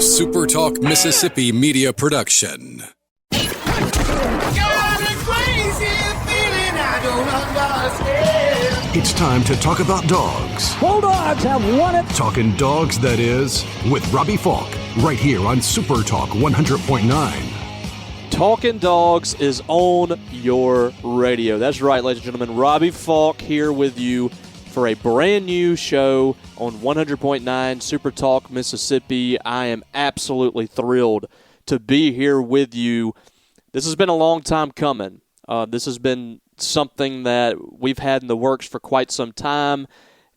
SuperTalk Mississippi media production. It's time to talk about dogs. Bulldogs have won it. Talkin Dawgs, that is, with Robbie Faulk, right here on SuperTalk 100.9. Talkin Dawgs is on your radio. That's right, ladies and gentlemen. Robbie Faulk here with you for a brand new show on 100.9 SuperTalk Mississippi. I am absolutely thrilled to be here with you. This has been a long time coming. This has been something that we've had in the works for quite some time,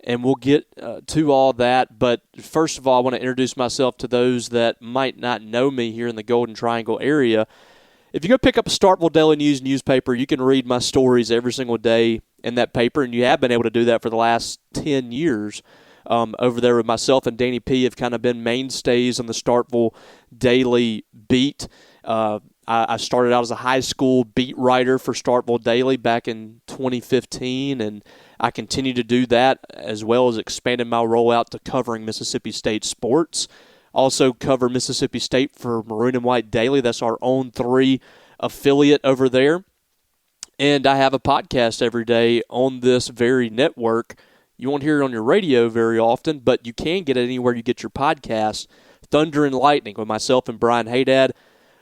and we'll get to all that. But first of all, I want to introduce myself to those that might not know me here in the Golden Triangle area. If you go pick up a Starkville Daily News newspaper, you can read my stories every single day in that paper, and you have been able to do that for the last 10 years. Over there with myself and Danny P. have kind of been mainstays on the Starkville Daily beat. I started out as a high school beat writer for Starkville Daily back in 2015, and I continue to do that as well as expanded my role out to covering Mississippi State sports. Also cover Mississippi State for Maroon and White Daily. That's our own 3 affiliate over there. And I have a podcast every day on this very network. You won't hear it on your radio very often, but you can get it anywhere you get your podcast. Thunder and Lightning with myself and Brian Haydad.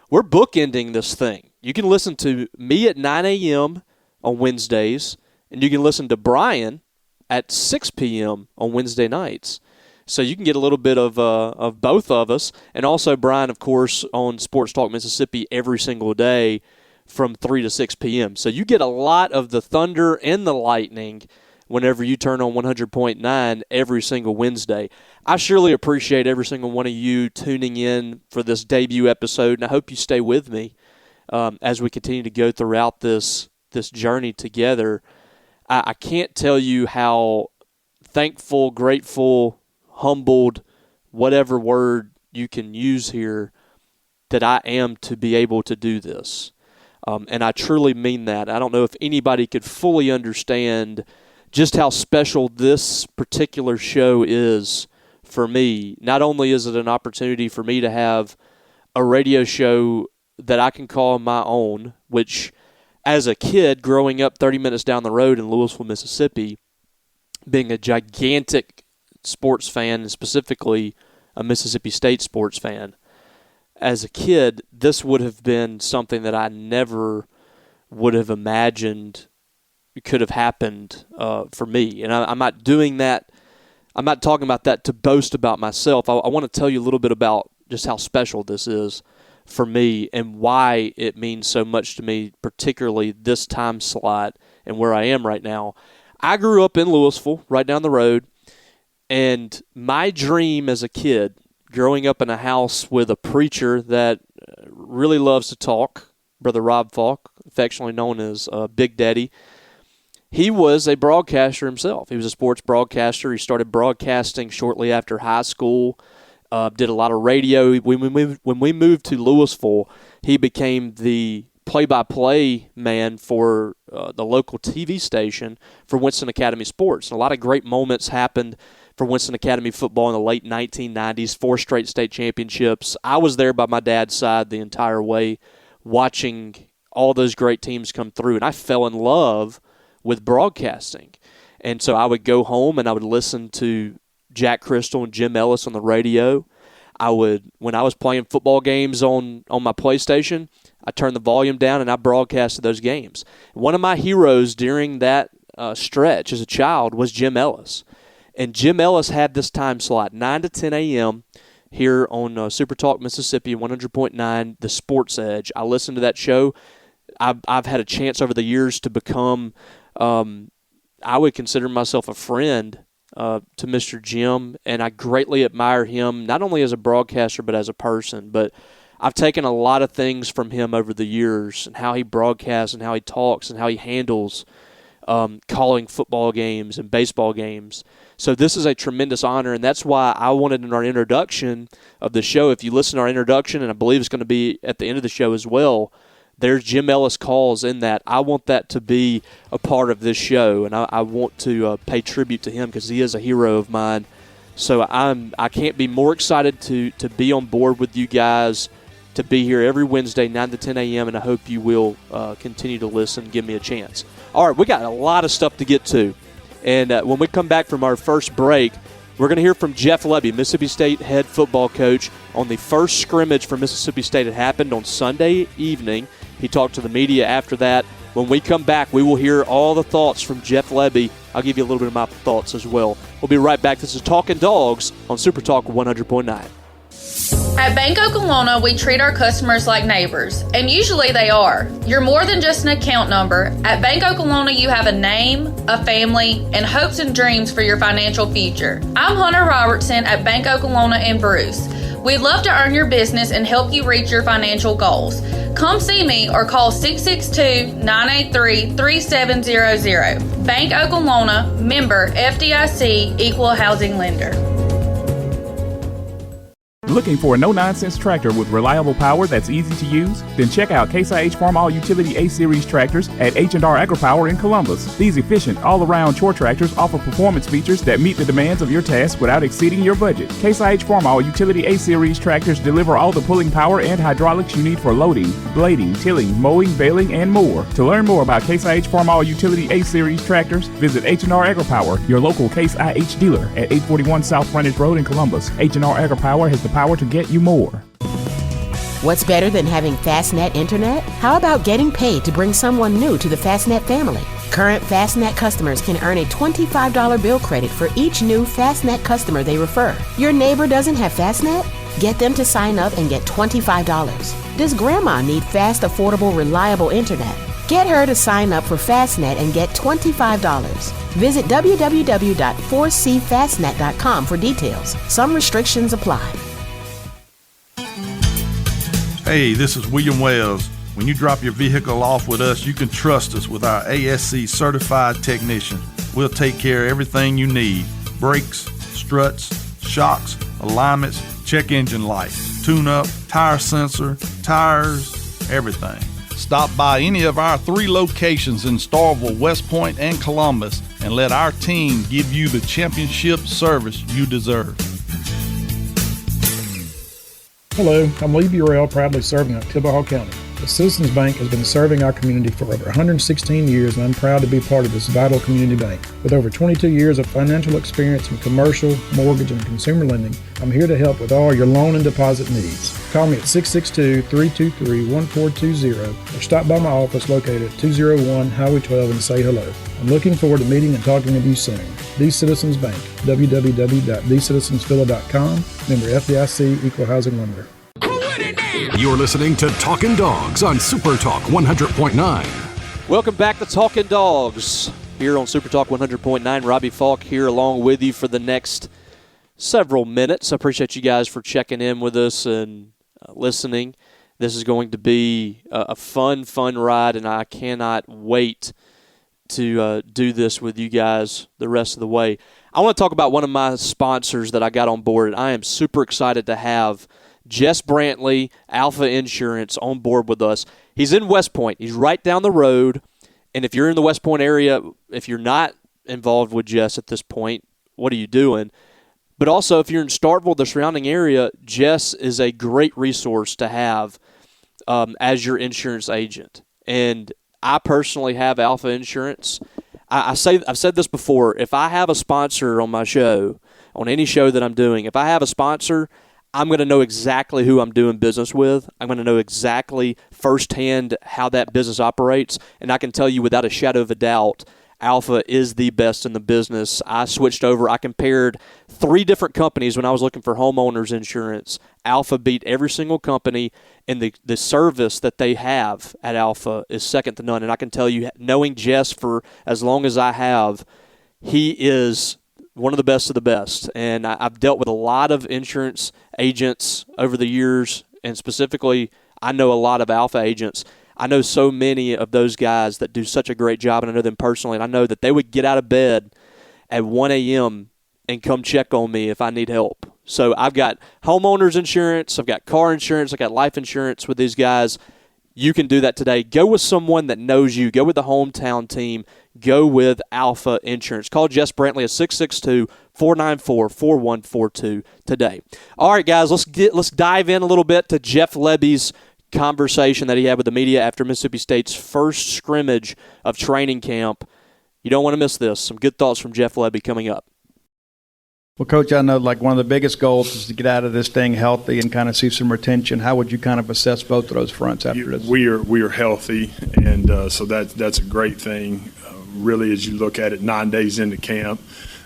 We're bookending this thing. You can listen to me at 9 a.m. on Wednesdays, and you can listen to Brian at 6 p.m. on Wednesday nights. So you can get a little bit of both of us, and also Brian, of course, on Sports Talk Mississippi every single day from 3 to 6 p.m. So you get a lot of the Thunder and the Lightning whenever you turn on 100.9 every single Wednesday. I surely appreciate every single one of you tuning in for this debut episode, and I hope you stay with me as we continue to go throughout this journey together. I can't tell you how thankful, grateful, humbled, whatever word you can use here, that I am to be able to do this. And I truly mean that. I don't know if anybody could fully understand just how special this particular show is for me. Not only is it an opportunity for me to have a radio show that I can call my own, which as a kid growing up 30 minutes down the road in Louisville, Mississippi, being a gigantic sports fan, and specifically a Mississippi State sports fan, as a kid, this would have been something that I never would have imagined could have happened for me. And I'm not doing that. I'm not talking about that to boast about myself. I want to tell you a little bit about just how special this is for me and why it means so much to me, particularly this time slot and where I am right now. I grew up in Louisville, right down the road, and my dream as a kid, growing up in a house with a preacher that really loves to talk, Brother Robbie Faulk, affectionately known as Big Daddy, he was a broadcaster himself. He was a sports broadcaster. He started broadcasting shortly after high school, did a lot of radio. When we moved to Louisville, he became the play-by-play man for the local TV station for Winston Academy Sports. And a lot of great moments happened for Winston Academy football in the late 1990s, 4 straight state championships. I was there by my dad's side the entire way, watching all those great teams come through. And I fell in love with broadcasting. And so I would go home and I would listen to Jack Crystal and Jim Ellis on the radio. When I was playing football games on my PlayStation, I turned the volume down and I broadcasted those games. One of my heroes during that stretch as a child was Jim Ellis. And Jim Ellis had this time slot, 9 to 10 a.m. here on SuperTalk Mississippi 100.9, The Sports Edge. I listened to that show. I've had a chance over the years to become I would consider myself a friend to Mr. Jim, and I greatly admire him, not only as a broadcaster but as a person. But I've taken a lot of things from him over the years, and how he broadcasts and how he talks and how he handles calling football games and baseball games. So this is a tremendous honor, and that's why I wanted in our introduction of the show, if you listen to our introduction, and I believe it's going to be at the end of the show as well, there's Jim Ellis calls in that. I want that to be a part of this show, and I want to pay tribute to him because he is a hero of mine So I can't be more excited to be on board with you guys, to be here every Wednesday, 9 to 10 a.m., and I hope you will continue to listen, give me a chance. All right, we got a lot of stuff to get to. And when we come back from our first break, we're going to hear from Jeff Lebby, Mississippi State head football coach, on the first scrimmage for Mississippi State. It happened on Sunday evening. He talked to the media after that. When we come back, we will hear all the thoughts from Jeff Lebby. I'll give you a little bit of my thoughts as well. We'll be right back. This is Talkin Dawgs on SuperTalk 100.9. At Bank Oklahoma, we treat our customers like neighbors, and usually they are. You're more than just an account number. At Bank Oklahoma, you have a name, a family, and hopes and dreams for your financial future. I'm Hunter Robertson at Bank Oklahoma in Bruce. We'd love to earn your business and help you reach your financial goals. Come see me or call 662-983-3700. Bank Oklahoma, member FDIC, equal housing lender. Looking for a no-nonsense tractor with reliable power that's easy to use? Then check out Case IH Farm All Utility A-Series tractors at H&R AgriPower in Columbus. These efficient, all-around chore tractors offer performance features that meet the demands of your task without exceeding your budget. Case IH Farm All Utility A-Series tractors deliver all the pulling power and hydraulics you need for loading, blading, tilling, mowing, baling, and more. To learn more about Case IH Farm All Utility A-Series tractors, visit H&R AgriPower, your local Case IH dealer at 841 South Frontage Road in Columbus. H&R AgriPower has the power to get you more. What's better than having Fastnet Internet? How about getting paid to bring someone new to the Fastnet family? Current Fastnet customers can earn a $25 bill credit for each new Fastnet customer they refer. Your neighbor doesn't have Fastnet? Get them to sign up and get $25. Does grandma need fast, affordable, reliable internet? Get her to sign up for Fastnet and get $25. Visit www.4cfastnet.com for details. Some restrictions apply. Hey, this is William Wells. When you drop your vehicle off with us, you can trust us with our ASC certified technician. We'll take care of everything you need. Brakes, struts, shocks, alignments, check engine light, tune-up, tire sensor, tires, everything. Stop by any of our 3 locations in Starkville, West Point, and Columbus, and let our team give you the championship service you deserve. Hello, I'm Lee Burrell, proudly serving Oktibbeha County. The Citizens Bank has been serving our community for over 116 years, and I'm proud to be part of this vital community bank. With over 22 years of financial experience in commercial, mortgage, and consumer lending, I'm here to help with all your loan and deposit needs. Call me at 662-323-1420 or stop by my office located at 201 Highway 12 and say hello. I'm looking forward to meeting and talking with you soon. The Citizens Bank, www.thecitizensvilla.com, member FDIC, equal housing lender. You're listening to Talkin Dawgs on SuperTalk 100.9. Welcome back to Talkin Dawgs here on SuperTalk 100.9. Robbie Faulk here along with you for the next several minutes. I appreciate you guys for checking in with us and listening. This is going to be a fun ride, and I cannot wait to do this with you guys the rest of the way. I want to talk about one of my sponsors that I got on board. I am super excited to have Jess Brantley, Alpha Insurance, on board with us. He's in West Point. He's right down the road. And if you're in the West Point area, if you're not involved with Jess at this point, what are you doing? But also, if you're in Starkville, the surrounding area, Jess is a great resource to have as your insurance agent. And I personally have Alpha Insurance. I've said this before. If I have a sponsor on my show, on any show that I'm doing, if I have a sponsor, I'm going to know exactly who I'm doing business with. I'm going to know exactly firsthand how that business operates. And I can tell you without a shadow of a doubt, Alpha is the best in the business. I switched over. I compared 3 different companies when I was looking for homeowners insurance. Alpha beat every single company, and the service that they have at Alpha is second to none. And I can tell you, knowing Jess for as long as I have, he is one of the best of the best. And I've dealt with a lot of insurance agents over the years, and specifically, I know a lot of Alpha agents. I know so many of those guys that do such a great job, and I know them personally, and I know that they would get out of bed at 1 a.m. and come check on me if I need help. So I've got homeowners insurance, I've got car insurance, I've got life insurance with these guys. you can do that today. Go with someone that knows you. Go with the hometown team. Go with Alpha Insurance. Call Jess Brantley at 662-494-4142 today. All right, guys, let's dive in a little bit to Jeff Lebby's conversation that he had with the media after Mississippi State's first scrimmage of training camp. You don't want to miss this. Some good thoughts from Jeff Lebby coming up. Well, Coach, I know like one of the biggest goals is to get out of this thing healthy and kind of see some retention. How would you kind of assess both of those fronts after this? We are healthy, and so that's a great thing. Really, as you look at it 9 days into camp,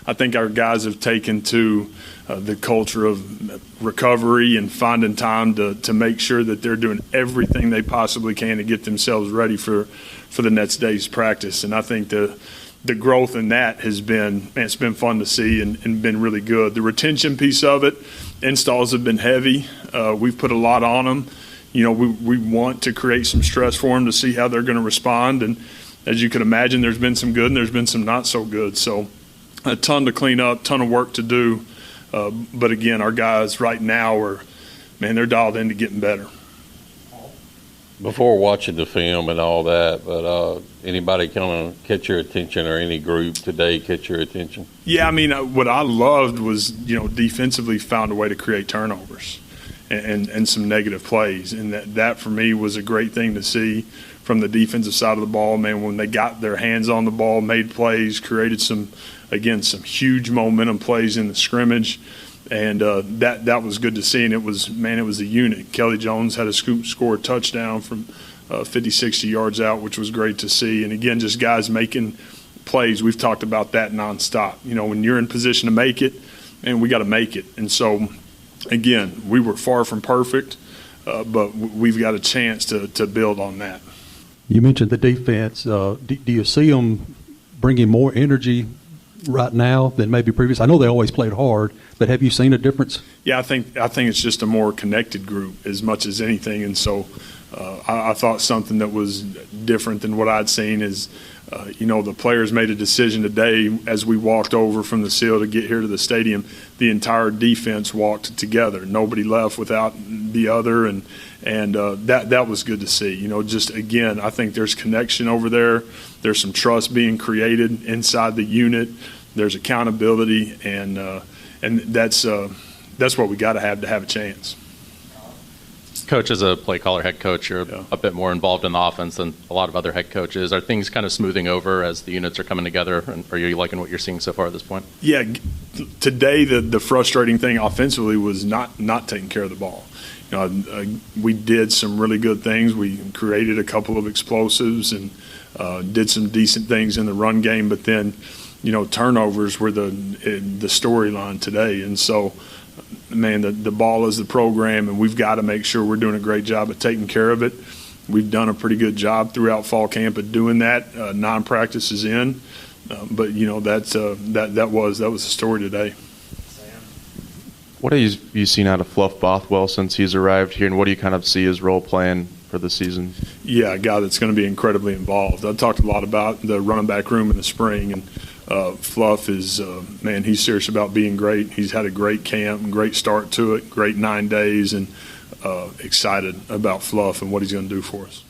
I think our guys have taken to the culture of recovery and finding time to make sure that they're doing everything they possibly can to get themselves ready for the next day's practice. And I think the growth in that has been, it's been fun to see and been really good. The retention piece of it, installs have been heavy. We've put a lot on them. You know, we want to create some stress for them to see how they're going to respond. And as you can imagine, there's been some good and there's been some not so good. So a ton to clean up, ton of work to do. But again, our guys right now they're dialed into getting better. Before watching the film and all that, but anybody kind of catch your attention, or any group today catch your attention? Yeah, I mean, what I loved was, defensively found a way to create turnovers and some negative plays. And that for me was a great thing to see from the defensive side of the ball. Man, when they got their hands on the ball, made plays, created some huge momentum plays in the scrimmage. And that was good to see, and it was a unit. Kelly Jones had a score a touchdown from 50, 60 yards out, which was great to see. And again, just guys making plays. We've talked about that nonstop. When you're in position to make it, and we got to make it. And so, again, we were far from perfect, but we've got a chance to build on that. You mentioned the defense. Do you see them bringing more energy right now than maybe previous? I know they always played hard, but have you seen a difference? Yeah, I think it's just a more connected group as much as anything, and so I thought something that was different than what I'd seen is, the players made a decision today as we walked over from the SEAL to get here to the stadium. The entire defense walked together. Nobody left without the other, and that was good to see. Just again, I think there's connection over there. There's some trust being created inside the unit. There's accountability, and that's what we got to have a chance. Coach, as a play caller, head coach, you're a bit more involved in the offense than a lot of other head coaches. Are things kind of smoothing over as the units are coming together, and are you liking what you're seeing so far at this point? Yeah, today the frustrating thing offensively was not taking care of the ball. We did some really good things. We created a couple of explosives and did some decent things in the run game, but then turnovers were the storyline today. And so, man, the ball is the program, and we've got to make sure we're doing a great job of taking care of it. We've done a pretty good job throughout fall camp at doing that. 9 practices in, but that was the story today. What have you seen out of Fluff Bothwell since he's arrived here, and what do you kind of see his role playing for the season? Yeah, a guy that's going to be incredibly involved. I talked a lot about the running back room in the spring, and Fluff is, he's serious about being great. He's had a great camp, great start to it, great 9 days, and excited about Fluff and what he's going to do for us.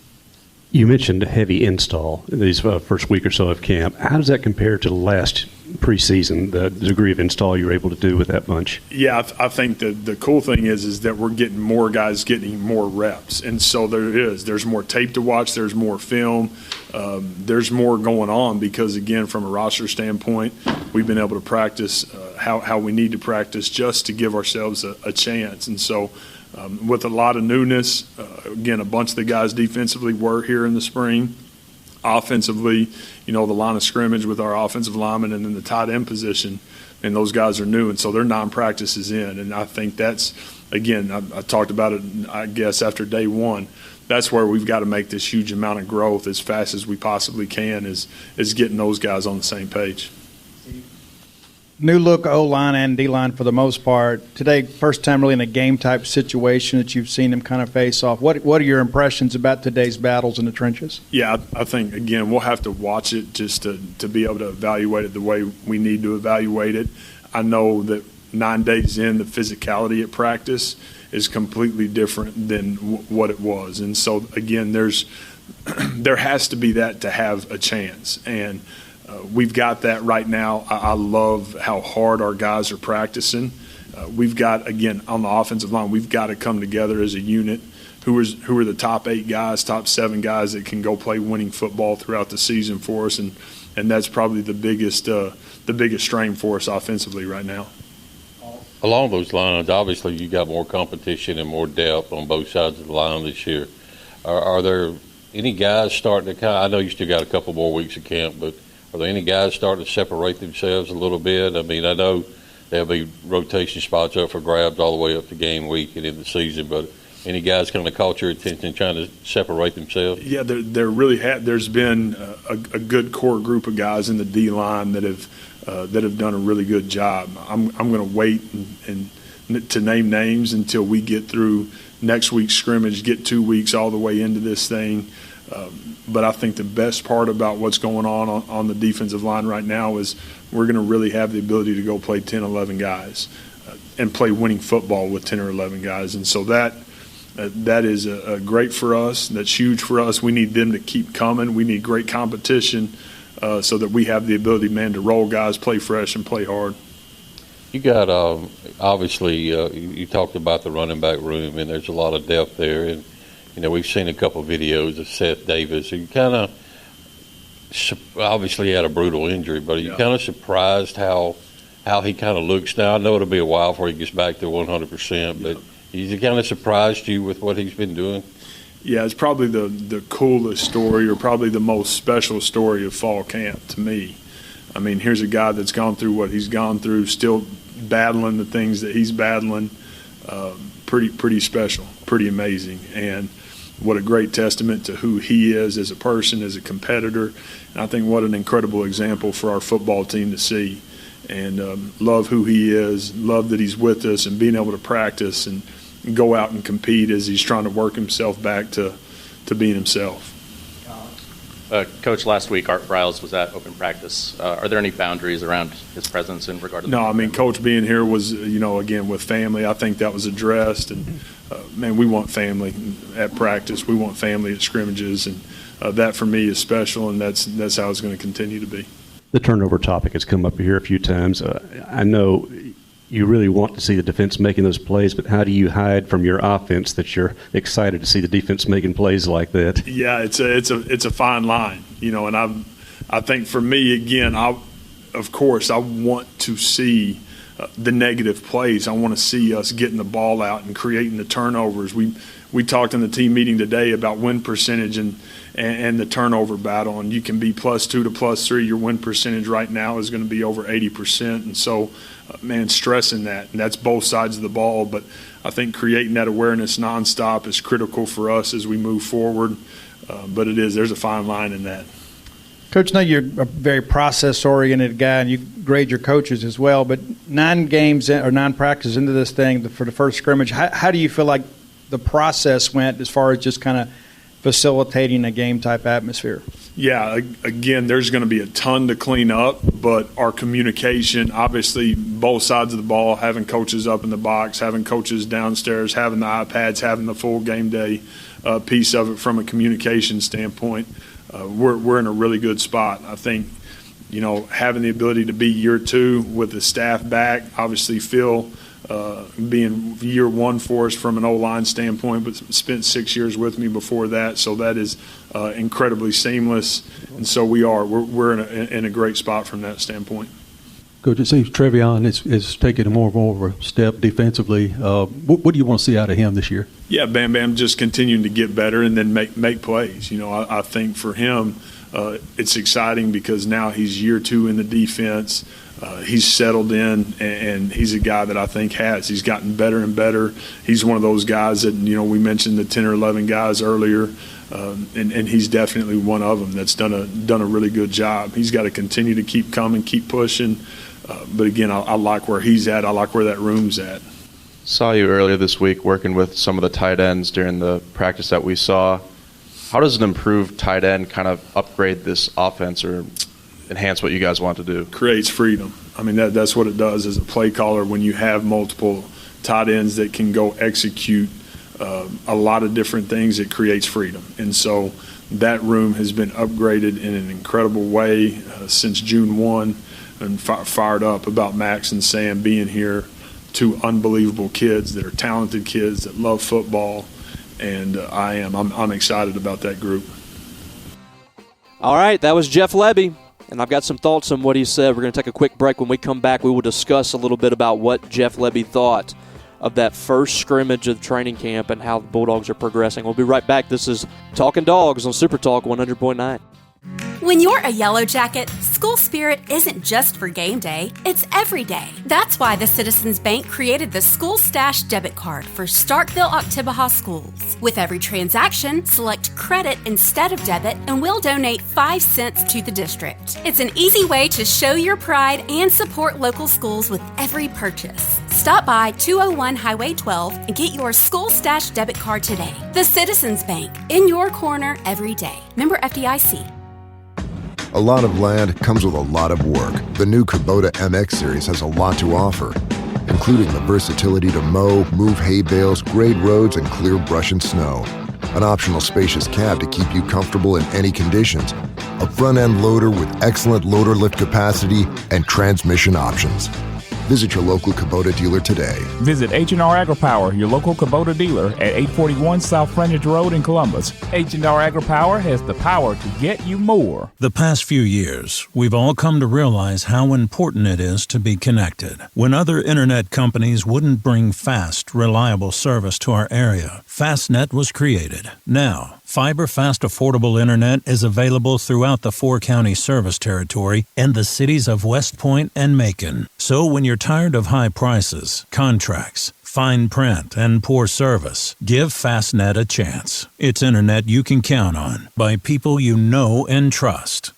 You mentioned a heavy install in these first week or so of camp. How does that compare to the last preseason, the degree of install you were able to do with that bunch? Yeah, I think the cool thing is that we're getting more guys getting more reps. And so there's more tape to watch, there's more film, there's more going on because, again, from a roster standpoint, we've been able to practice how we need to practice just to give ourselves a chance. And so with a lot of newness, again, a bunch of the guys defensively were here in the spring. Offensively, the line of scrimmage with our offensive linemen and then the tight end position, and those guys are new, and so they're 9 practices in. And I think that's, again, I talked about it, I guess, after day 1. That's where we've got to make this huge amount of growth as fast as we possibly can is getting those guys on the same page. New look O-line and D-line for the most part. Today, first time really in a game-type situation that you've seen them kind of face off. What are your impressions about today's battles in the trenches? Yeah, I think, again, we'll have to watch it just to be able to evaluate it the way we need to evaluate it. I know that 9 days in, the physicality at practice is completely different than what it was. And so, again, there has to be that to have a chance. And we've got that right now. I love how hard our guys are practicing. We've got, again, on the offensive line, we've got to come together as a unit. Who are the top 8 guys, top 7 guys that can go play winning football throughout the season for us, and that's probably the biggest strain for us offensively right now. Along those lines, obviously you got more competition and more depth on both sides of the line this year. Are there any guys starting to I know you still got a couple more weeks of camp, but are there any guys starting to separate themselves a little bit? I mean, I know there'll be rotation spots up for grabs all the way up to game week and in the season, but any guys kind of caught your attention trying to separate themselves? Yeah, there really there's been a good core group of guys in the D-line that have done a really good job. I'm going to wait and to name names until we get through next week's scrimmage, get 2 weeks all the way into this thing. But I think the best part about what's going on the defensive line right now is we're going to really have the ability to go play 10, 11 guys and play winning football with 10 or 11 guys. And so that is great for us. That's huge for us. We need them to keep coming. We need great competition so that we have the ability, man, to roll guys, play fresh, and play hard. You got, obviously, you talked about the running back room, and there's a lot of depth there. And, we've seen a couple of videos of Seth Davis. You kind of, obviously had a brutal injury, but are you kind of surprised how he kind of looks now? I know it'll be a while before he gets back to 100%, but has he kind of surprised you with what he's been doing? Yeah, it's probably the coolest story, or probably the most special story of fall camp to me. I mean, here's a guy that's gone through what he's gone through, still battling the things that he's battling. Pretty special, pretty amazing, and what a great testament to who he is as a person, as a competitor. And I think what an incredible example for our football team to see. And love who he is, love that he's with us, and being able to practice and go out and compete as he's trying to work himself back to being himself. Coach, last week Art Briles was at open practice. Are there any boundaries around his presence in regard to No, I mean, Coach being here was, again, with family. I think that was addressed. And, man, we want family at practice. We want family at scrimmages. And that, for me, is special, and that's how it's going to continue to be. The turnover topic has come up here a few times. I know you really want to see the defense making those plays, but how do you hide from your offense that you're excited to see the defense making plays like that? Yeah, it's a fine line, and I think for me, again, of course I want to see the negative plays. I want to see us getting the ball out and creating the turnovers. We talked in the team meeting today about win percentage and the turnover battle, and you can be +2 to +3. Your win percentage right now is going to be over 80%, and so man, stressing that, and that's both sides of the ball. But I think creating that awareness nonstop is critical for us as we move forward. But there's a fine line in that. Coach, I know you're a very process-oriented guy, and you grade your coaches as well. But 9 practices into this thing for the first scrimmage, how do you feel like the process went as far as just kind of facilitating a game-type atmosphere? Yeah, again, there's going to be a ton to clean up, but our communication, obviously both sides of the ball, having coaches up in the box, having coaches downstairs, having the iPads, having the full game day piece of it from a communication standpoint, we're in a really good spot. I think, having the ability to be year 2 with the staff back, obviously Phil being year 1 for us from an O-line standpoint, but spent 6 years with me before that, so that is incredibly seamless. And so we're in a great spot from that standpoint. Coach, it seems Trevion is taking more of a step defensively. What do you want to see out of him this year? Yeah, Bam Bam just continuing to get better and then make plays. I think for him it's exciting because now he's year 2 in the defense. He's settled in, and he's a guy that I think he's gotten better and better. He's one of those guys that, we mentioned the 10 or 11 guys earlier, and he's definitely one of them that's done a really good job. He's got to continue to keep coming, keep pushing. But, again, I like where he's at. I like where that room's at. Saw you earlier this week working with some of the tight ends during the practice that we saw. How does an improved tight end kind of upgrade this offense or enhance what you guys want to do? Creates freedom. I mean, that's what it does as a play caller when you have multiple tight ends that can go execute a lot of different things. It creates freedom. And so that room has been upgraded in an incredible way since June 1, and fired up about Max and Sam being here. Two unbelievable kids that are talented kids that love football, and I'm excited about that group. All right, that was Jeff Lebby, and I've got some thoughts on what he said. We're going to take a quick break. When we come back, we will discuss a little bit about what Jeff Lebby thought of that first scrimmage of training camp and how the Bulldogs are progressing. We'll be right back. This is Talkin Dawgs on SuperTalk 100.9. When you're a Yellow Jacket, school spirit isn't just for game day, it's every day. That's why the Citizens Bank created the School Stash debit card for Starkville-Oktibbeha schools. With every transaction, select credit instead of debit, and we'll donate 5 cents to the district. It's an easy way to show your pride and support local schools with every purchase. Stop by 201 Highway 12 and get your School Stash debit card today. The Citizens Bank, in your corner every day. Member FDIC. A lot of land comes with a lot of work. The new Kubota MX Series has a lot to offer, including the versatility to mow, move hay bales, grade roads, and clear brush and snow. An optional spacious cab to keep you comfortable in any conditions. A front-end loader with excellent loader lift capacity and transmission options. Visit your local Kubota dealer today. Visit H&R AgriPower, your local Kubota dealer at 841 South Frontage Road in Columbus. H&R AgriPower has the power to get you more. The past few years, we've all come to realize how important it is to be connected. When other internet companies wouldn't bring fast, reliable service to our area, FastNet was created. Now, fiber fast affordable internet is available throughout the 4-county service territory and the cities of West Point and Macon. So when you're tired of high prices, contracts, fine print, and poor service, give FastNet a chance. It's internet you can count on by people you know and trust.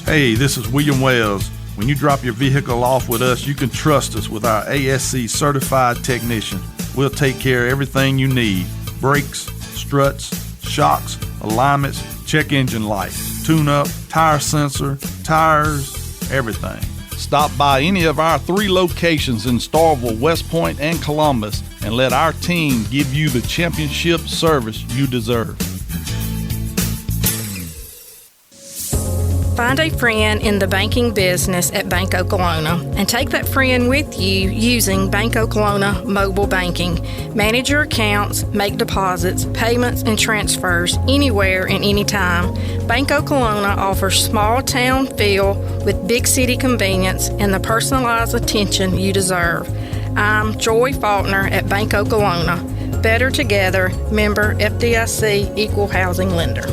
Hey, this is William Wells. When you drop your vehicle off with us, you can trust us with our ASC certified technician. We'll take care of everything you need. Brakes, struts, shocks, alignments, check engine light, tune-up, tire sensor, tires, everything. Stop by any of our 3 locations in Starkville, West Point, and Columbus, and let our team give you the championship service you deserve. Find a friend in the banking business at Bank Oklahoma and take that friend with you using Bank Oklahoma mobile banking. Manage your accounts, make deposits, payments, and transfers anywhere and anytime. Bank Oklahoma offers small town feel with big city convenience and the personalized attention you deserve. I'm Joy Faulkner at Bank Oklahoma. Better together, member FDIC, equal housing lender.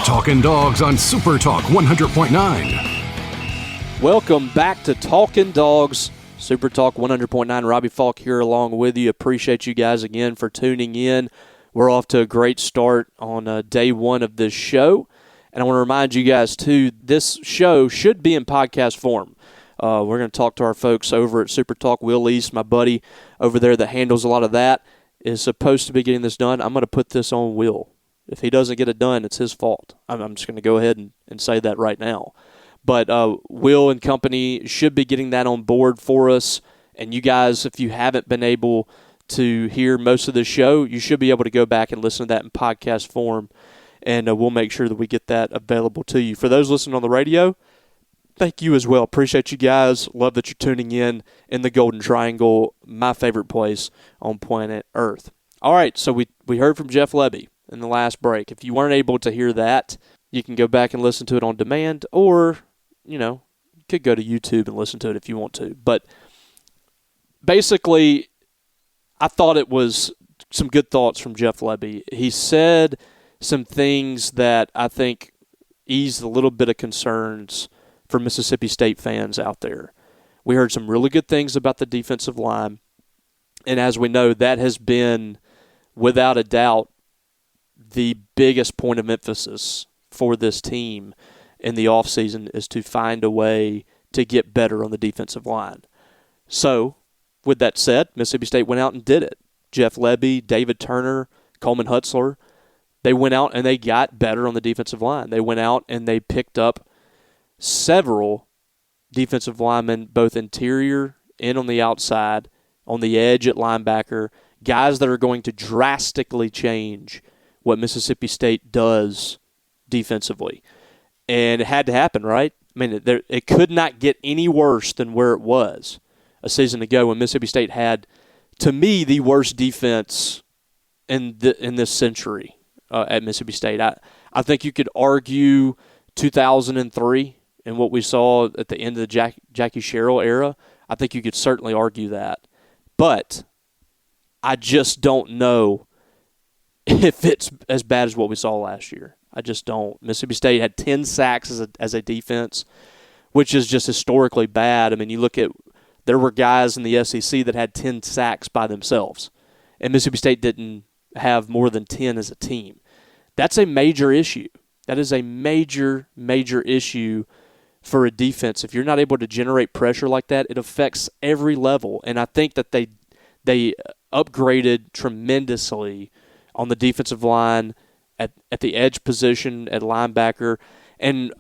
Talkin Dawgs on SuperTalk 100.9. Welcome back to Talkin Dawgs, SuperTalk 100.9. Robbie Faulk here along with you. Appreciate you guys again for tuning in. We're off to a great start on day 1 of this show. And I want to remind you guys, too, this show should be in podcast form. We're going to talk to our folks over at SuperTalk. Will East, my buddy over there that handles a lot of that, is supposed to be getting this done. I'm going to put this on Will. If he doesn't get it done, it's his fault. I'm just going to go ahead and say that right now. But Will and company should be getting that on board for us. And you guys, if you haven't been able to hear most of the show, you should be able to go back and listen to that in podcast form. And we'll make sure that we get that available to you. For those listening on the radio, thank you as well. Appreciate you guys. Love that you're tuning in the Golden Triangle, my favorite place on planet Earth. All right, so we heard from Jeff Lebby in the last break. If you weren't able to hear that, you can go back and listen to it on demand, or, you could go to YouTube and listen to it if you want to. But basically, I thought it was some good thoughts from Jeff Lebby. He said some things that I think eased a little bit of concerns for Mississippi State fans out there. We heard some really good things about the defensive line, and as we know, that has been, without a doubt, the biggest point of emphasis for this team in the offseason is to find a way to get better on the defensive line. So, with that said, Mississippi State went out and did it. Jeff Lebby, David Turner, Coleman Hutzler, They went out and they got better on the defensive line. They went out and they picked up several defensive linemen, both interior and on the outside, on the edge at linebacker, guys that are going to drastically change what Mississippi State does defensively. And it had to happen, right? I mean, it could not get any worse than where it was a season ago when Mississippi State had, to me, the worst defense in this century at Mississippi State. I think you could argue 2003 and what we saw at the end of the Jackie Sherrill era. I think you could certainly argue that. But I just don't know if it's as bad as what we saw last year. I just don't. Mississippi State had 10 sacks as a defense, which is just historically bad. I mean, you look at, there were guys in the SEC that had 10 sacks by themselves, and Mississippi State didn't have more than 10 as a team. That's a major issue. That is a major, major issue for a defense. If you're not able to generate pressure like that, it affects every level. And I think that they upgraded tremendously on the defensive line, at the edge position, at linebacker. And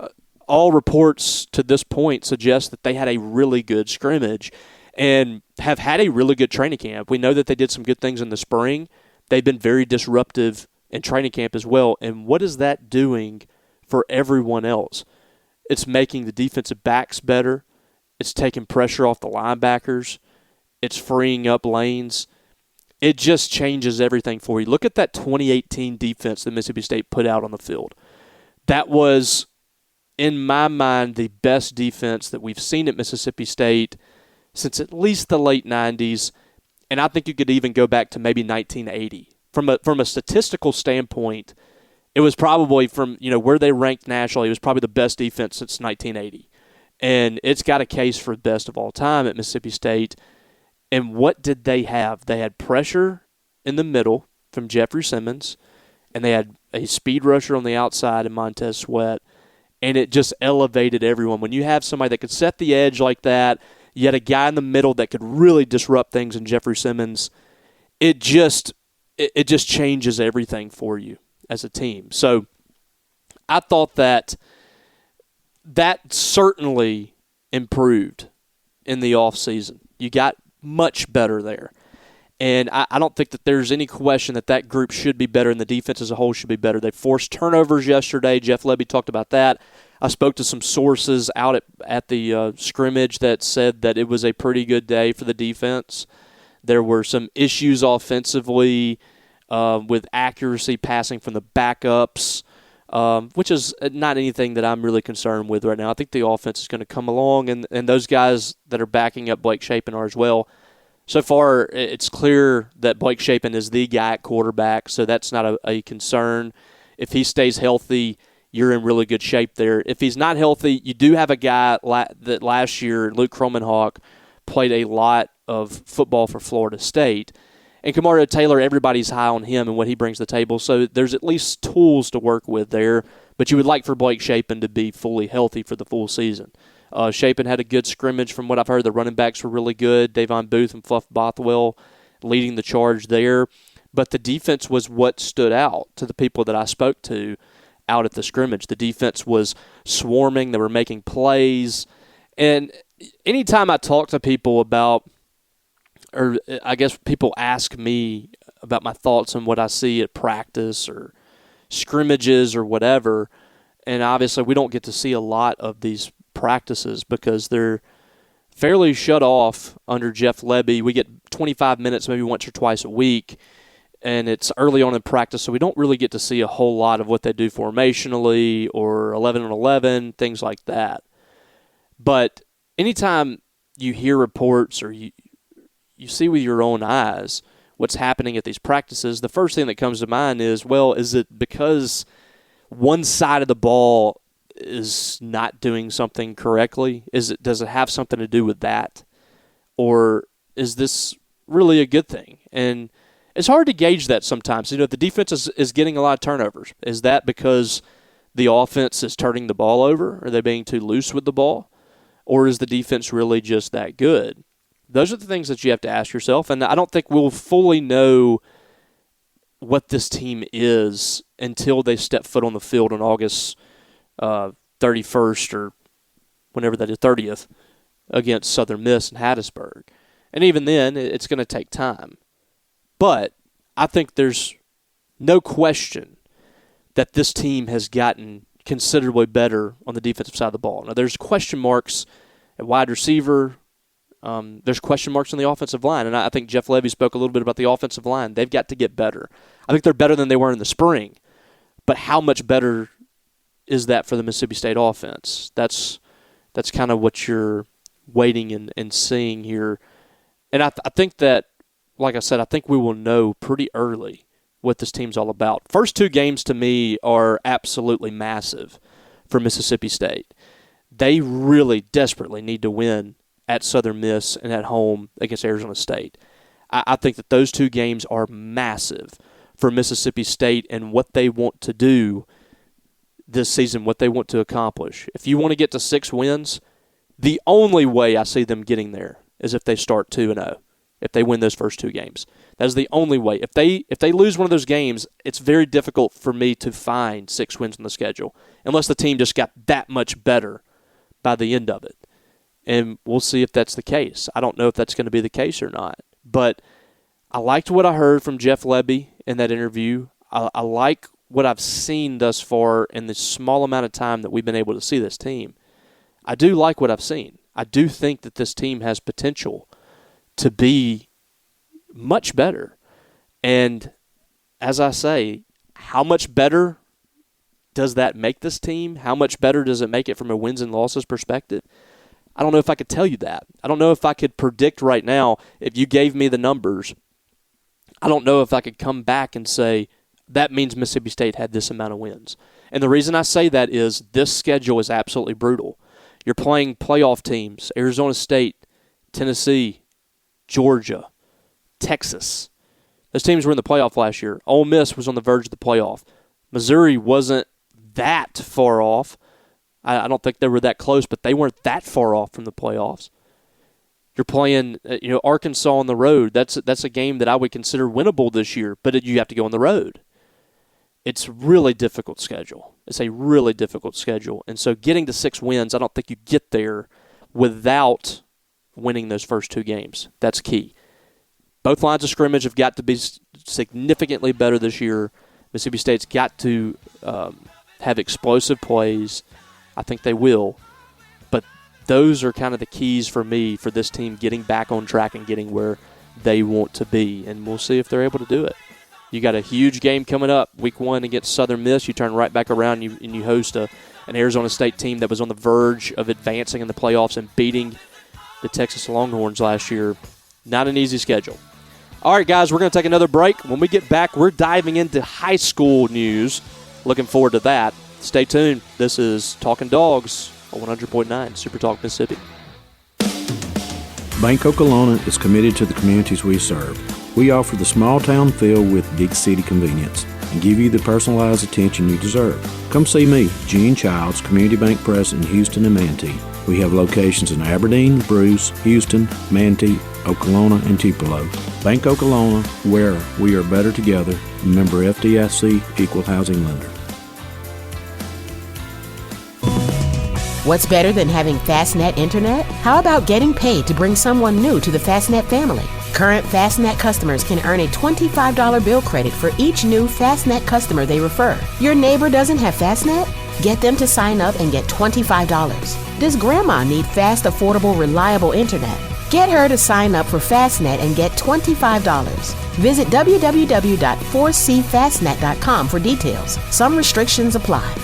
all reports to this point suggest that they had a really good scrimmage and have had a really good training camp. We know that they did some good things in the spring. They've been very disruptive in training camp as well. And what is that doing for everyone else? It's making the defensive backs better. It's taking pressure off the linebackers. It's freeing up lanes. It just changes everything for you. Look at that 2018 defense that Mississippi State put out on the field. That was, in my mind, the best defense that we've seen at Mississippi State since at least the late 90s, and I think you could even go back to maybe 1980. From a statistical standpoint, it was probably from where they ranked nationally, it was probably the best defense since 1980. And it's got a case for best of all time at Mississippi State. And what did they have? They had pressure in the middle from Jeffrey Simmons, and they had a speed rusher on the outside in Montez Sweat, and it just elevated everyone. When you have somebody that could set the edge like that, you had a guy in the middle that could really disrupt things in Jeffrey Simmons, it just changes everything for you as a team. So I thought that certainly improved in the offseason. You got much better there. And I don't think that there's any question that group should be better and the defense as a whole should be better. They forced turnovers yesterday. Jeff Lebby talked about that. I spoke to some sources out at the scrimmage that said that it was a pretty good day for the defense. There were some issues offensively with accuracy passing from the backups, which is not anything that I'm really concerned with right now. I think the offense is going to come along, and those guys that are backing up Blake Shapen are as well. So far, it's clear that Blake Shapen is the guy at quarterback, so that's not a concern. If he stays healthy, you're in really good shape there. If he's not healthy, you do have a guy that last year, Luke Kromenhoek, played a lot of football for Florida State. And Kamario Taylor, everybody's high on him and what he brings to the table. So there's at least tools to work with there. But you would like for Blake Shapen to be fully healthy for the full season. Shapen had a good scrimmage from what I've heard. The running backs were really good. Davon Booth and Fluff Bothwell leading the charge there. But the defense was what stood out to the people that I spoke to out at the scrimmage. The defense was swarming. They were making plays. And anytime I talk to people about, or I guess people ask me about my thoughts on what I see at practice or scrimmages or whatever, and obviously we don't get to see a lot of these practices because they're fairly shut off under Jeff Lebby. We get 25 minutes maybe once or twice a week, and it's early on in practice, so we don't really get to see a whole lot of what they do formationally or 11-on-11, things like that. But anytime you hear reports or you see with your own eyes what's happening at these practices, the first thing that comes to mind is, well, is it because one side of the ball is not doing something correctly? Does it have something to do with that? Or is this really a good thing? And it's hard to gauge that sometimes. The defense is getting a lot of turnovers. Is that because the offense is turning the ball over? Are they being too loose with the ball? Or is the defense really just that good? Those are the things that you have to ask yourself, and I don't think we'll fully know what this team is until they step foot on the field on August 31st or whenever that is, 30th, against Southern Miss and Hattiesburg. And even then, it's going to take time. But I think there's no question that this team has gotten considerably better on the defensive side of the ball. Now, there's question marks at wide receiver. There's question marks on the offensive line. And I think Jeff Lebby spoke a little bit about the offensive line. They've got to get better. I think they're better than they were in the spring. But how much better is that for the Mississippi State offense? That's kind of what you're waiting and seeing here. And I think that, like I said, I think we will know pretty early what this team's all about. First two games to me are absolutely massive for Mississippi State. They really desperately need to win at Southern Miss and at home against Arizona State. I think that those two games are massive for Mississippi State and what they want to do this season, what they want to accomplish. If you want to get to 6 wins, the only way I see them getting there is if they start 2-0, if they win those first two games. That is the only way. If they lose one of those games, it's very difficult for me to find 6 wins on the schedule, unless the team just got that much better by the end of it. And we'll see if that's the case. I don't know if that's going to be the case or not. But I liked what I heard from Jeff Lebby in that interview. I like what I've seen thus far in the small amount of time that we've been able to see this team. I do like what I've seen. I do think that this team has potential to be much better. And as I say, how much better does that make this team? How much better does it make it from a wins and losses perspective? I don't know if I could tell you that. I don't know if I could predict right now, if you gave me the numbers, I don't know if I could come back and say, that means Mississippi State had this amount of wins. And the reason I say that is this schedule is absolutely brutal. You're playing playoff teams, Arizona State, Tennessee, Georgia, Texas. Those teams were in the playoff last year. Ole Miss was on the verge of the playoff. Missouri wasn't that far off. I don't think they were that close, but they weren't that far off from the playoffs. You're playing, Arkansas on the road. That's a game that I would consider winnable this year, but you have to go on the road. It's a really difficult schedule. It's a really difficult schedule. And so getting to 6 wins, I don't think you get there without winning those first 2 games. That's key. Both lines of scrimmage have got to be significantly better this year. Mississippi State's got to have explosive plays. I think they will. But those are kind of the keys for me for this team getting back on track and getting where they want to be. And we'll see if they're able to do it. You got a huge game coming up, week 1 against Southern Miss. You turn right back around and you host an Arizona State team that was on the verge of advancing in the playoffs and beating the Texas Longhorns last year. Not an easy schedule. All right, guys, we're going to take another break. When we get back, we're diving into high school news. Looking forward to that. Stay tuned. This is Talkin Dawgs on 100.9 SuperTalk Mississippi. Bank Oklahoma is committed to the communities we serve. We offer the small town feel with big city convenience and give you the personalized attention you deserve. Come see me, Gene Childs, Community Bank President in Houston and Manatee. We have locations in Aberdeen, Bruce, Houston, Manatee, Oklahoma, and Tupelo. Bank Oklahoma, where we are better together. Member FDIC, Equal Housing Lender. What's better than having FastNet internet? How about getting paid to bring someone new to the FastNet family? Current FastNet customers can earn a $25 bill credit for each new FastNet customer they refer. Your neighbor doesn't have FastNet? Get them to sign up and get $25. Does grandma need fast, affordable, reliable internet? Get her to sign up for FastNet and get $25. Visit www.4cfastnet.com for details. Some restrictions apply.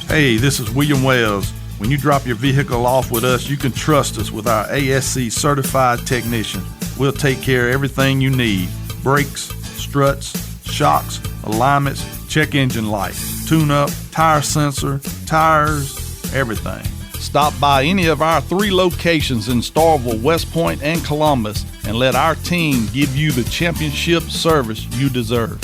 Hey, this is William Wells. When you drop your vehicle off with us, you can trust us with our ASC certified technician. We'll take care of everything you need. Brakes, struts, shocks, alignments, check engine light, tune-up, tire sensor, tires, everything. Stop by any of our 3 locations in Starkville, West Point, and Columbus, and let our team give you the championship service you deserve.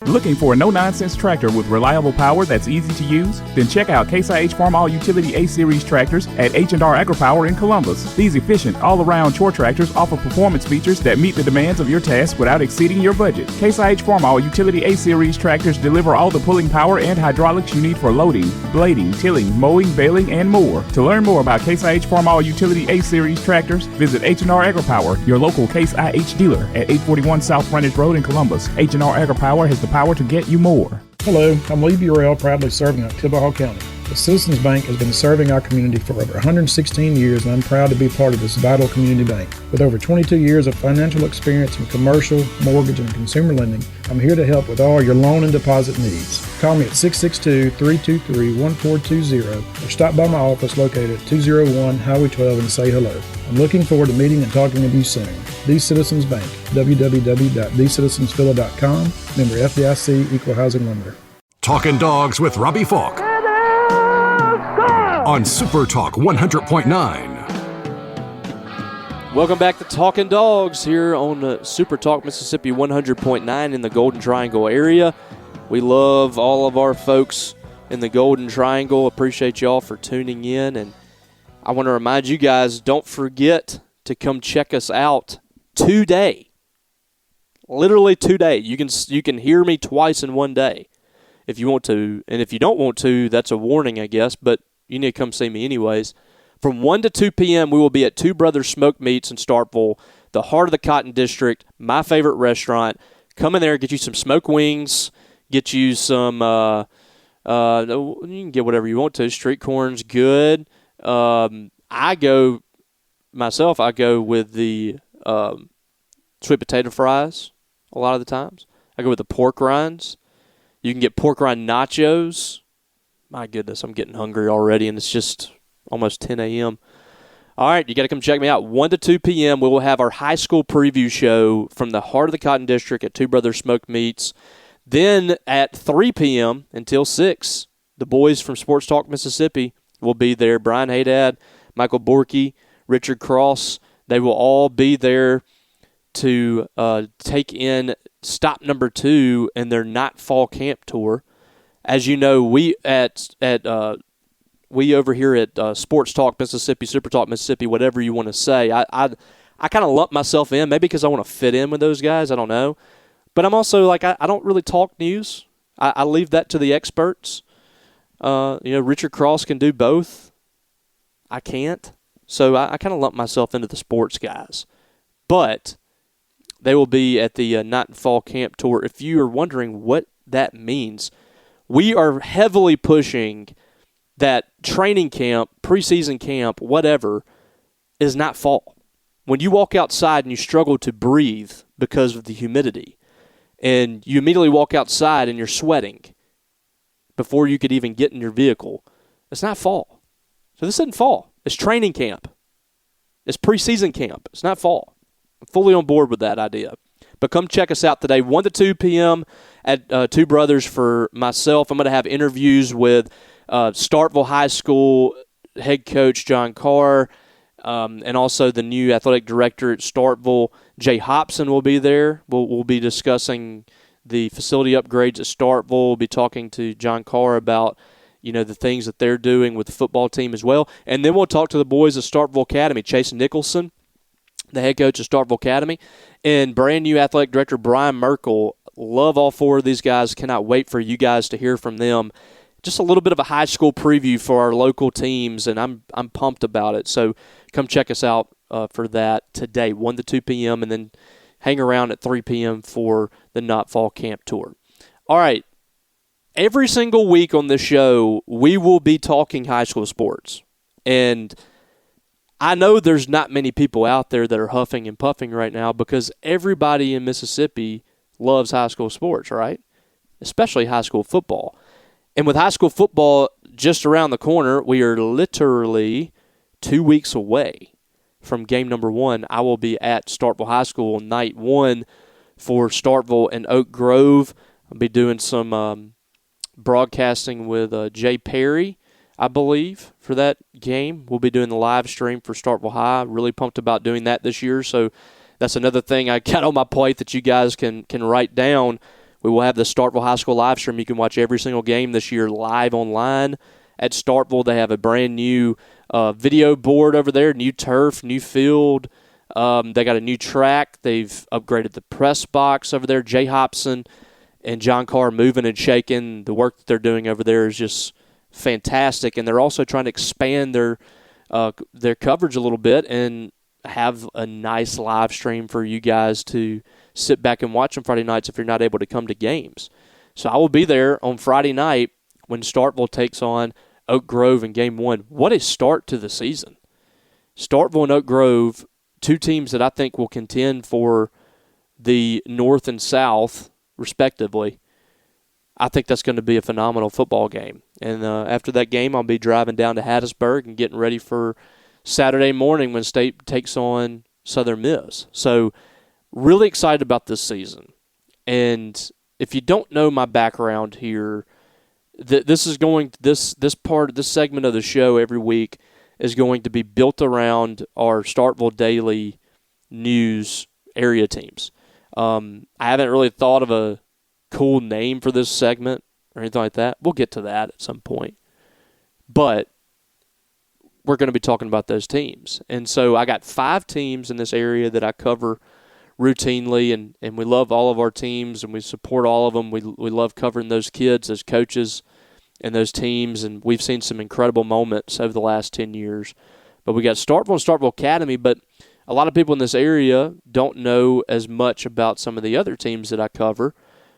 Looking for a no-nonsense tractor with reliable power that's easy to use? Then check out Case IH Farm All Utility A-Series tractors at H&R AgriPower in Columbus. These efficient, all-around chore tractors offer performance features that meet the demands of your task without exceeding your budget. Case IH Farm All Utility A-Series tractors deliver all the pulling power and hydraulics you need for loading, blading, tilling, mowing, baling, and more. To learn more about Case IH Farm All Utility A-Series tractors, visit H&R AgriPower, your local Case IH dealer at 841 South Frontage Road in Columbus. H&R AgriPower has the power to get you more. Hello, I'm Lebby Burrell, proudly serving Oktibbeha County. The Citizens Bank has been serving our community for over 116 years, and I'm proud to be part of this vital community bank. With over 22 years of financial experience in commercial, mortgage, and consumer lending, I'm here to help with all your loan and deposit needs. Call me at 662-323-1420 or stop by my office located at 201 Highway 12 and say hello. I'm looking forward to meeting and talking with you soon. The Citizens Bank, www.thecitizensvilla.com, member FDIC, Equal Housing Lender. Talkin Dawgs with Robbie Faulk on SuperTalk 100.9. Welcome back to Talkin Dawgs here on SuperTalk Mississippi 100.9 in the Golden Triangle area. We love all of our folks in the Golden Triangle. Appreciate y'all for tuning in. And I want to remind you guys, don't forget to come check us out today. Literally today. You can hear me twice in one day if you want to. And if you don't want to, that's a warning, I guess. But you need to come see me anyways. From 1 to 2 p.m., we will be at Two Brothers Smoked Meats in Starkville, the heart of the Cotton District, my favorite restaurant. Come in there, get you some smoked wings, get you some, you can get whatever you want to. Street corn's good. I go with the sweet potato fries a lot of the times. I go with the pork rinds. You can get pork rind nachos. My goodness, I'm getting hungry already, and it's just almost 10 a.m. All right, you got to come check me out. 1 to 2 p.m., we will have our high school preview show from the heart of the Cotton District at Two Brothers Smoked Meats. Then at 3 p.m. until 6, the boys from Sports Talk Mississippi will be there. Brian Haydad, Michael Borky, Richard Cross, they will all be there to take in stop number 2 in their night fall camp tour. As you know, we over here at Sports Talk Mississippi, Super Talk Mississippi, whatever you want to say, I kind of lump myself in, maybe because I want to fit in with those guys. I don't know. But I'm also like, I don't really talk news. I leave that to the experts. Richard Cross can do both. I can't. So I kind of lump myself into the sports guys. But they will be at the night and fall camp tour. If you are wondering what that means, we are heavily pushing that training camp, preseason camp, whatever, is not fall. When you walk outside and you struggle to breathe because of the humidity, and you immediately walk outside and you're sweating before you could even get in your vehicle, it's not fall. So this isn't fall. It's training camp. It's preseason camp. It's not fall. I'm fully on board with that idea. But come check us out today, 1 to 2 p.m. at Two Brothers for myself. I'm going to have interviews with Starkville High School head coach John Carr and also the new athletic director at Starkville, Jay Hobson, will be there. We'll be discussing the facility upgrades at Starkville. We'll be talking to John Carr about the things that they're doing with the football team as well. And then we'll talk to the boys at Starkville Academy, Chase Nicholson, the head coach of Starkville Academy, and brand new athletic director Brian Merkel. Love all 4 of these guys. Cannot wait for you guys to hear from them. Just a little bit of a high school preview for our local teams, and I'm pumped about it. So come check us out for that today, 1 to 2 p.m., and then hang around at 3 p.m. for the Not Fall Camp Tour. All right. Every single week on this show, we will be talking high school sports. And I know there's not many people out there that are huffing and puffing right now because everybody in Mississippi loves high school sports, right? Especially high school football. And with high school football just around the corner, we are literally 2 weeks away from game number 1. I will be at Starkville High School night 1 for Starkville and Oak Grove. I'll be doing some broadcasting with Jay Perry, I believe, for that game. We'll be doing the live stream for Starkville High. Really pumped about doing that this year. So that's another thing I got on my plate that you guys can write down. We will have the Starkville High School live stream. You can watch every single game this year live online at Starkville. They have a brand new video board over there, new turf, new field. They got a new track. They've upgraded the press box over there. Jay Hobson and John Carr moving and shaking. The work that they're doing over there is just fantastic. And they're also trying to expand their coverage a little bit and have a nice live stream for you guys to sit back and watch on Friday nights if you're not able to come to games. So I will be there on Friday night when Starkville takes on Oak Grove in Game 1. What a start to the season. Starkville and Oak Grove, two teams that I think will contend for the North and South, respectively. I think that's going to be a phenomenal football game. And after that game, I'll be driving down to Hattiesburg and getting ready for Saturday morning when State takes on Southern Miss. So really excited about this season. And if you don't know my background here, this segment of the show every week is going to be built around our Starkville Daily News area teams. I haven't really thought of a cool name for this segment or anything like that. We'll get to that at some point. But we're going to be talking about those teams. And so I got 5 teams in this area that I cover routinely, and we love all of our teams, and we support all of them. We love covering those kids, those coaches, and those teams, and we've seen some incredible moments over the last 10 years. But we got Starkville and Starkville Academy, but a lot of people in this area don't know as much about some of the other teams that I cover,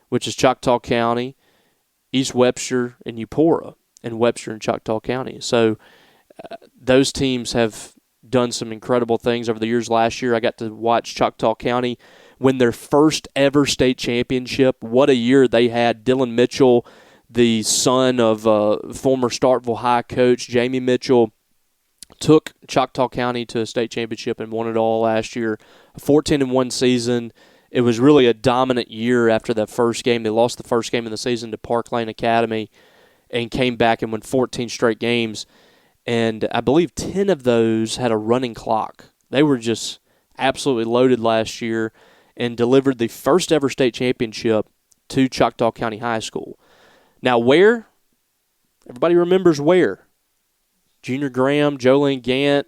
which is Choctaw County, East Webster, and Eupora, and Webster and Choctaw County. So those teams have done some incredible things over the years. Last year, I got to watch Choctaw County win their first ever state championship. What a year they had. Dylan Mitchell, the son of former Starkville High coach Jamie Mitchell, took Choctaw County to a state championship and won it all last year. A 14-1 season. It was really a dominant year after that first game. They lost the first game of the season to Park Lane Academy and came back and won 14 straight games. And I believe 10 of those had a running clock. They were just absolutely loaded last year and delivered the first ever state championship to Choctaw County High School. Now, where? Everybody remembers where. Junior Graham, Jolene Gant,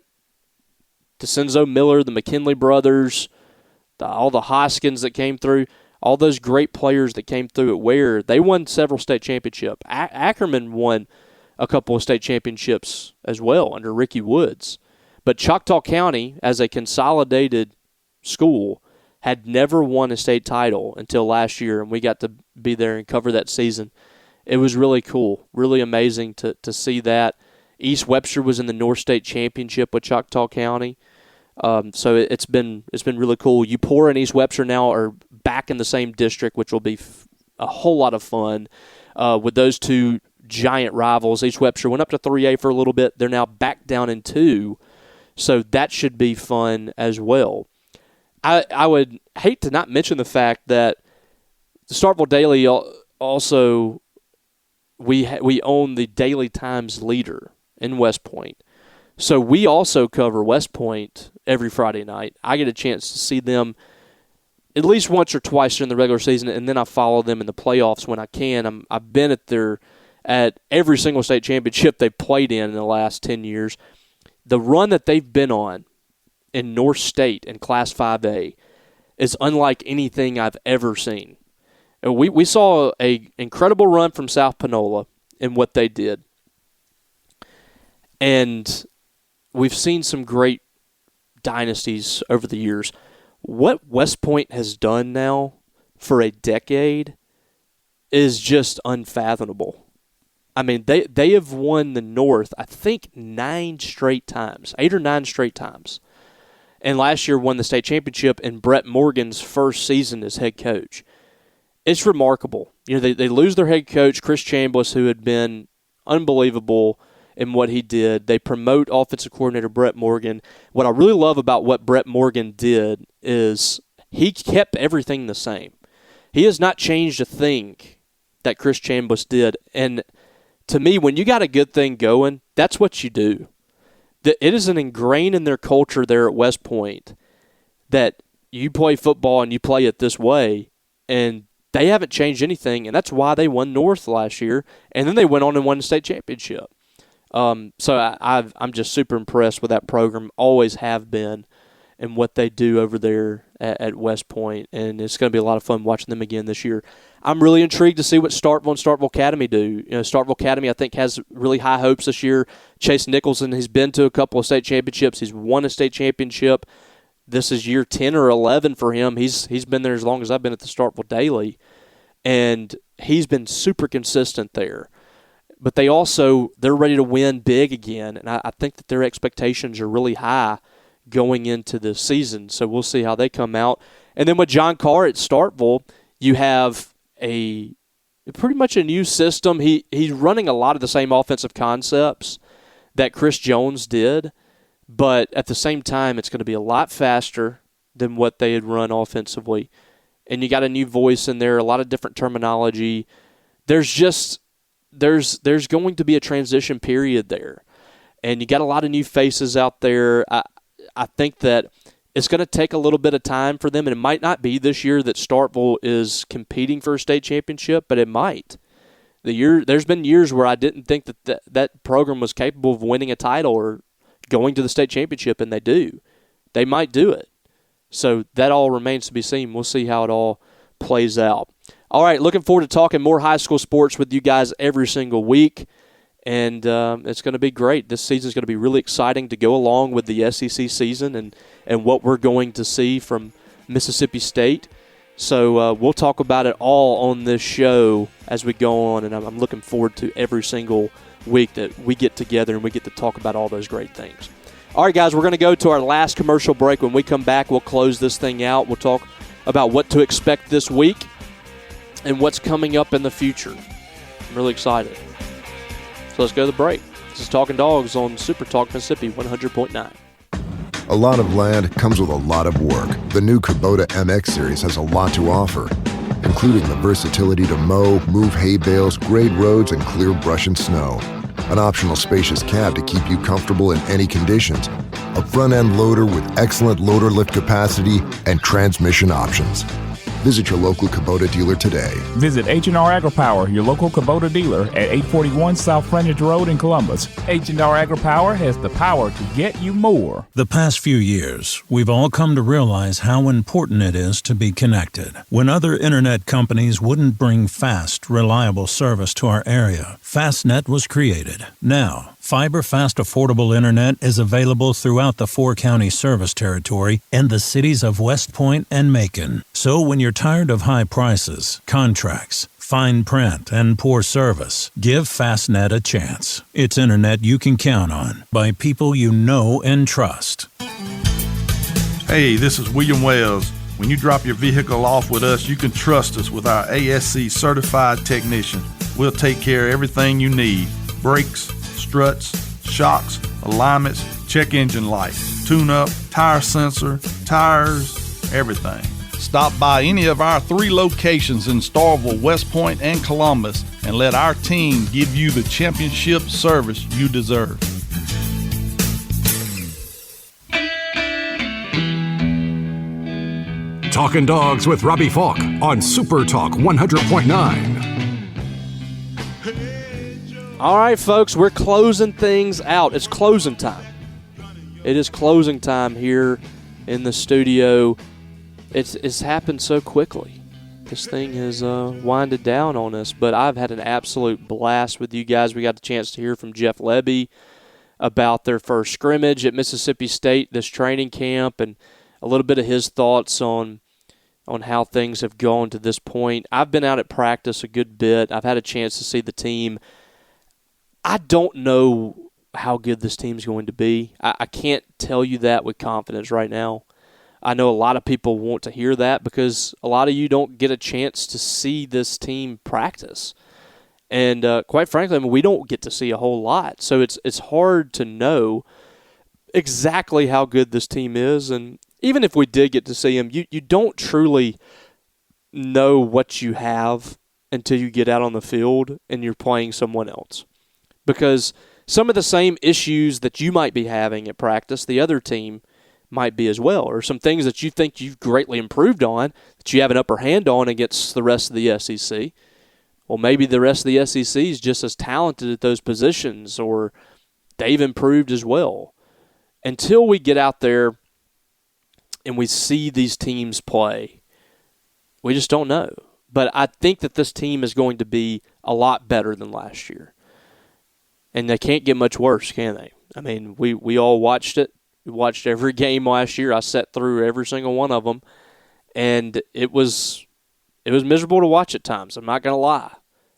DeCenzo Miller, the McKinley brothers, all the Hoskins that came through, all those great players that came through at Ware. They won several state championships. Ackerman won a couple of state championships as well under Ricky Woods. But Choctaw County, as a consolidated school, had never won a state title until last year, and we got to be there and cover that season. It was really cool, really amazing to see that. East Webster was in the North State Championship with Choctaw County. So it's been really cool. Eupora and East Webster now are back in the same district, which will be a whole lot of fun with those two giant rivals. East Webster went up to 3A for a little bit. They're now back down in 2, so that should be fun as well. I would hate to not mention the fact that the Starkville Daily also, we own the Daily Times Leader in West Point. So we also cover West Point every Friday night. I get a chance to see them at least once or twice during the regular season, and then I follow them in the playoffs when I can. I've been at every single state championship they've played in the last 10 years. The run that they've been on in North State in Class 5A is unlike anything I've ever seen. We saw an incredible run from South Panola in what they did. And we've seen some great dynasties over the years. What West Point has done now for a decade is just unfathomable. I mean, they have won the North, I think, 9 straight times, 8 or 9 straight times. And last year won the state championship in Brett Morgan's first season as head coach. It's remarkable. You know, they lose their head coach, Chris Chambliss, who had been unbelievable in what he did. They promote offensive coordinator Brett Morgan. What I really love about what Brett Morgan did is he kept everything the same. He has not changed a thing that Chris Chambliss did. And to me, when you got a good thing going, that's what you do. It is an ingrained in their culture there at West Point that you play football and you play it this way, and They haven't changed anything, and that's why they won North last year, and then they went on and won the state championship. So I'm just super impressed with that program, always have been, and what they do over there at West Point, and it's going to be a lot of fun watching them again this year. I'm really intrigued to see what Starkville and Starkville Academy do. Starkville Academy, I think, has really high hopes this year. Chase Nicholson has been to a couple of state championships. He's won a state championship. This is year 10 or 11 for him. He's been there as long as I've been at the Starkville Daily, and he's been super consistent there. But they're ready to win big again, and I think that their expectations are really high going into the season. So we'll see how they come out. And then with John Carr at Starkville, you have pretty much a new system. He's running a lot of the same offensive concepts that Chris Jones did, but at the same time, it's going to be a lot faster than what they had run offensively. And you got a new voice in there, a lot of different terminology. There's going to be a transition period there, and you got a lot of new faces out there. I think that it's going to take a little bit of time for them, and it might not be this year that Starkville is competing for a state championship, but it might. There's been years where I didn't think that program was capable of winning a title or going to the state championship, and they do. They might do it. So that all remains to be seen. We'll see how it all plays out. All right, looking forward to talking more high school sports with you guys every single week, and it's going to be great. This season is going to be really exciting to go along with the SEC season and what we're going to see from Mississippi State. So we'll talk about it all on this show as we go on, and I'm looking forward to every single week that we get together and we get to talk about all those great things. All right, guys, we're going to go to our last commercial break. When we come back, we'll close this thing out. We'll talk about what to expect this week and what's coming up in the future. I'm really excited. So let's go to the break. This is Talkin Dawgs on SuperTalk Mississippi 100.9. A lot of land comes with a lot of work. The new Kubota MX Series has a lot to offer, including the versatility to mow, move hay bales, grade roads, and clear brush and snow. An optional spacious cab to keep you comfortable in any conditions. A front-end loader with excellent loader lift capacity and transmission options. Visit your local Kubota dealer today. Visit H&R AgriPower, your local Kubota dealer at 841 South Frontage Road in Columbus. H&R AgriPower has the power to get you more. The past few years, we've all come to realize how important it is to be connected. When other internet companies wouldn't bring fast, reliable service to our area, FastNet was created. Now, fiber-fast affordable internet is available throughout the 4-county service territory and the cities of West Point and Macon. So when you're tired of high prices, contracts, fine print, and poor service, give FastNet a chance. It's internet you can count on by people you know and trust. Hey, this is William Wells. When you drop your vehicle off with us, you can trust us with our ASC certified technician. We'll take care of everything you need. Brakes, struts, shocks, alignments, check engine light, tune-up, tire sensor, tires, everything. Stop by any of our 3 locations in Starkville, West Point, and Columbus, and let our team give you the championship service you deserve. Talkin Dawgs with Robbie Faulk on SuperTalk 100.9. All right, folks, we're closing things out. It's closing time. It is closing time here in the studio. It's happened so quickly. This thing has winded down on us, but I've had an absolute blast with you guys. We got the chance to hear from Jeff Lebby about their first scrimmage at Mississippi State, this training camp, and a little bit of his thoughts on how things have gone to this point. I've been out at practice a good bit. I've had a chance to see the team. I don't know how good this team's going to be. I can't tell you that with confidence right now. I know a lot of people want to hear that because a lot of you don't get a chance to see this team practice. And quite frankly, I mean, we don't get to see a whole lot. So it's hard to know exactly how good this team is. And even if we did get to see them, you don't truly know what you have until you get out on the field and you're playing someone else. Because some of the same issues that you might be having at practice, the other team might be as well, or some things that you think you've greatly improved on that you have an upper hand on against the rest of the SEC. Well, maybe the rest of the SEC is just as talented at those positions, or they've improved as well. Until we get out there and we see these teams play, we just don't know. But I think that this team is going to be a lot better than last year. And they can't get much worse, can they? I mean, we all watched it. We watched every game last year. I sat through every single one of them, and it was miserable to watch at times. I'm not going to lie.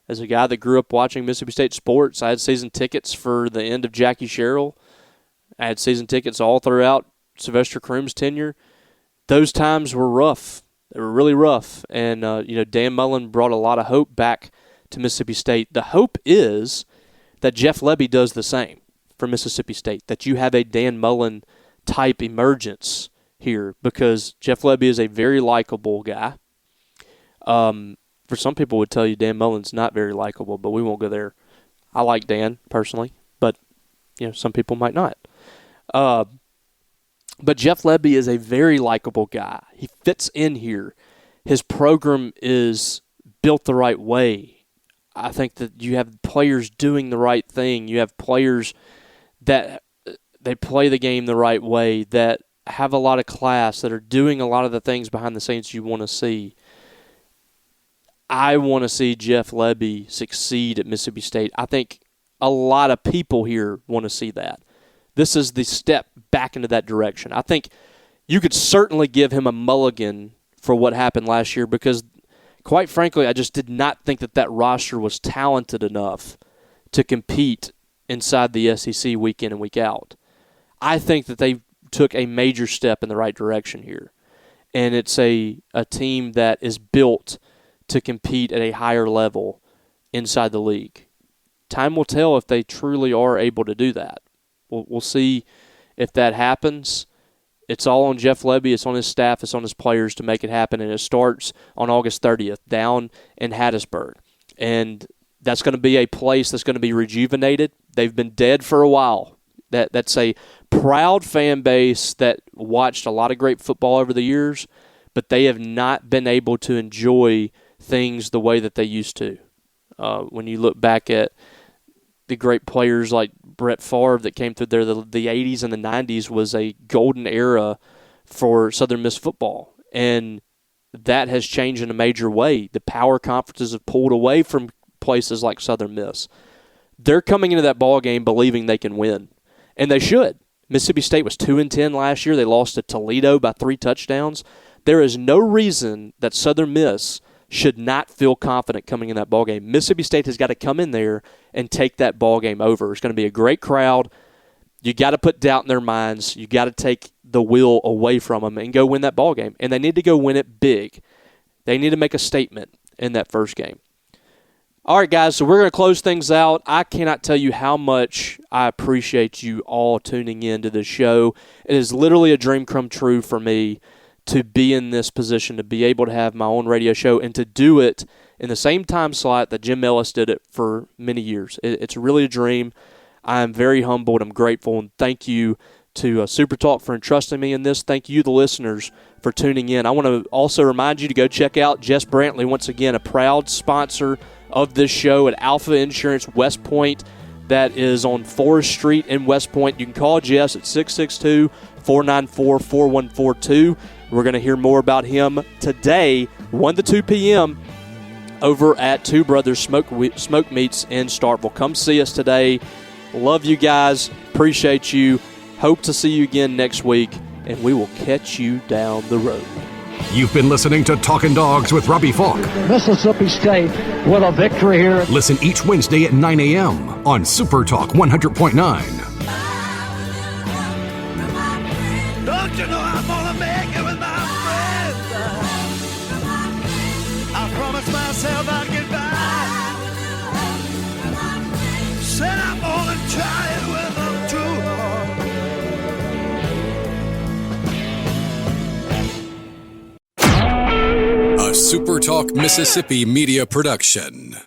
As a guy that grew up watching Mississippi State sports, I had season tickets for the end of Jackie Sherrill. I had season tickets all throughout Sylvester Croom's tenure. Those times were rough. They were really rough. And, Dan Mullen brought a lot of hope back to Mississippi State. The hope is that Jeff Lebby does the same for Mississippi State, that you have a Dan Mullen type emergence here, because Jeff Lebby is a very likable guy. For some people would tell you Dan Mullen's not very likable, but we won't go there. I like Dan personally, but some people might not. But Jeff Lebby is a very likable guy. He fits in here. His program is built the right way. I think that you have players doing the right thing. You have players that they play the game the right way, that have a lot of class, that are doing a lot of the things behind the scenes you want to see. I want to see Jeff Lebby succeed at Mississippi State. I think a lot of people here want to see that. This is the step back into that direction. I think you could certainly give him a mulligan for what happened last year, because, quite frankly, I just did not think that roster was talented enough to compete inside the SEC week in and week out. I think that they took a major step in the right direction here, and it's a team that is built to compete at a higher level inside the league. Time will tell if they truly are able to do that. We'll see if that happens. It's all on Jeff Lebby. It's on his staff. It's on his players to make it happen, and it starts on August 30th down in Hattiesburg. And that's going to be a place that's going to be rejuvenated. They've been dead for a while. That's a proud fan base that watched a lot of great football over the years, but they have not been able to enjoy things the way that they used to. When you look back at the great players like Brett Favre that came through there, the 80s and the 90s was a golden era for Southern Miss football. And that has changed in a major way. The power conferences have pulled away from places like Southern Miss. They're coming into that ball game believing they can win, and they should. Mississippi State was 2-10 last year. They lost to Toledo by 3 touchdowns. There is no reason that Southern Miss should not feel confident coming in that ball game. Mississippi State has got to come in there and take that ball game over. It's going to be a great crowd. You got to put doubt in their minds. You got to take the will away from them and go win that ball game. And they need to go win it big. They need to make a statement in that first game. All right, guys, so we're going to close things out. I cannot tell you how much I appreciate you all tuning in to this show. It is literally a dream come true for me to be in this position, to be able to have my own radio show and to do it in the same time slot that Jim Ellis did it for many years. It's really a dream. I am very humbled. I'm grateful, and thank you to SuperTalk for entrusting me in this. Thank you, the listeners, for tuning in. I want to also remind you to go check out Jess Brantley, once again, a proud sponsor of this show at Alpha Insurance West Point. That is on Forest Street in West Point. You can call Jess at 662-494-4142. We're going to hear more about him today, 1 to 2 p.m., over at Two Brothers Smoke Meats in Starkville. Come see us today. Love you guys. Appreciate you. Hope to see you again next week, and we will catch you down the road. You've been listening to Talkin Dawgs with Robbie Faulk. Mississippi State with a victory here. Listen each Wednesday at 9 a.m. on SuperTalk 100.9. Don't you know I'm gonna make it with my friends? I promised myself I'd get by. Said I'm gonna try it with them too hard. A SuperTalk Mississippi media production.